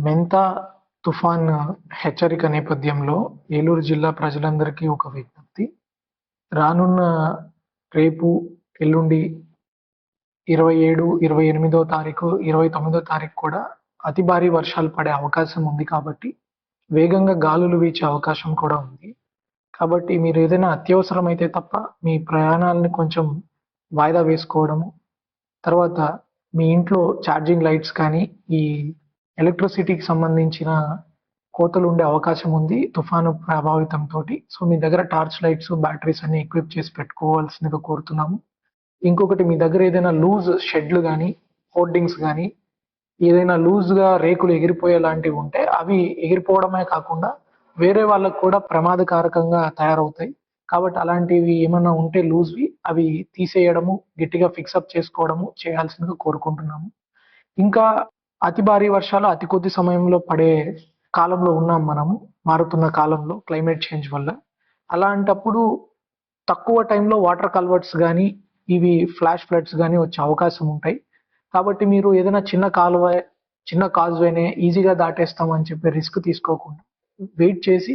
మెంతా తుఫాన్ హెచ్చరిక నేపథ్యంలో ఏలూరు జిల్లా ప్రజలందరికీ ఒక విజ్ఞప్తి. రానున్న రేపు, ఎల్లుండి 27, 28 తారీఖు, 29 తారీఖు కూడా అతి భారీ వర్షాలు పడే అవకాశం ఉంది కాబట్టి, వేగంగా గాలులు వీచే అవకాశం కూడా ఉంది. కాబట్టి మీరేదైనా అత్యవసరమైతే తప్ప మీ ప్రయాణాలను కొంచెం వాయిదా వేసుకోవడము, తర్వాత మీ ఇంట్లో ఛార్జింగ్ లైట్స్ కానీ, ఈ ఎలక్ట్రిసిటీకి సంబంధించిన కోతలు ఉండే అవకాశం ఉంది తుఫాను ప్రభావితంతోటి. సో, మీ దగ్గర టార్చ్ లైట్స్, బ్యాటరీస్ అన్ని ఎక్విప్ చేసి పెట్టుకోవాల్సిందిగా కోరుతున్నాము. ఇంకొకటి మీ దగ్గర ఏదైనా లూజ్ షెడ్‌లు గానీ, హోర్డింగ్స్ గానీ, ఏదైనా లూజ్‌గా రేకులు ఎగిరిపోయేలాంటివి ఉంటే అవి ఎగిరిపోవడమే కాకుండా వేరే వాళ్ళకి కూడా ప్రమాదకారకంగా తయారవుతాయి. కాబట్టి అలాంటివి ఏమన్నా ఉంటే లూజ్‌వి అవి తీసేయడము, గట్టిగా ఫిక్సప్ చేసుకోవడము చేయాల్సిందిగా కోరుకుంటున్నాము. ఇంకా అతి భారీ వర్షాలు అతి కొద్ది సమయంలో పడే కాలంలో ఉన్నాం మనము. మారుతున్న కాలంలో క్లైమేట్ చేంజ్ వల్ల. అలాంటప్పుడు తక్కువ టైంలో వాటర్ కల్వర్ట్స్ గానీ, ఇవి ఫ్లాష్ ఫ్లడ్స్ గానీ వచ్చే అవకాశం ఉంటాయి. కాబట్టి మీరు ఏదైనా చిన్న కాలువ, చిన్న కాజ్‌వేనే ఈజీగా దాటేస్తామని చెప్పి రిస్క్ తీసుకోకుండా, వెయిట్ చేసి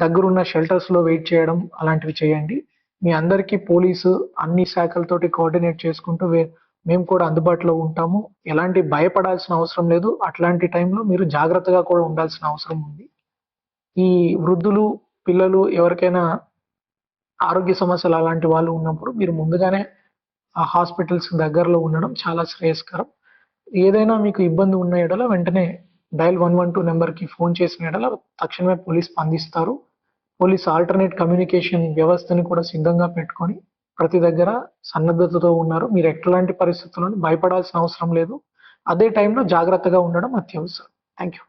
దగ్గరున్న షెల్టర్స్‌లో వెయిట్ చేయడం అలాంటివి చేయండి. మీ అందరికీ పోలీసు అన్ని శాఖలతోటి కోఆర్డినేట్ చేసుకుంటూ మేము కూడా అందుబాటులో ఉంటాము. ఎలాంటి భయపడాల్సిన అవసరం లేదు. అట్లాంటి టైంలో మీరు జాగ్రత్తగా కూడా ఉండాల్సిన అవసరం ఉంది. ఈ వృద్ధులు, పిల్లలు ఎవరికైనా ఆరోగ్య సమస్యలు అలాంటి వాళ్ళు ఉన్నప్పుడు మీరు ముందుగానే ఆ హాస్పిటల్స్ దగ్గరలో ఉండడం చాలా శ్రేయస్కరం. ఏదైనా మీకు ఇబ్బంది ఉన్న యెడల వెంటనే డయల్ 112 నంబర్‌కి ఫోన్ చేసిన యెడల తక్షణమే పోలీస్ స్పందిస్తారు. పోలీస్ ఆల్టర్‌నేట్ కమ్యూనికేషన్ వ్యవస్థని కూడా సిద్ధంగా పెట్టుకొని ప్రతి దగ్గర సన్నద్ధతతో ఉన్నారు. మీరు ఎట్లాంటి పరిస్థితుల్లోనూ భయపడాల్సిన అవసరం లేదు. అదే టైంలో జాగ్రత్తగా ఉండడం అత్యవసరం. Thank you.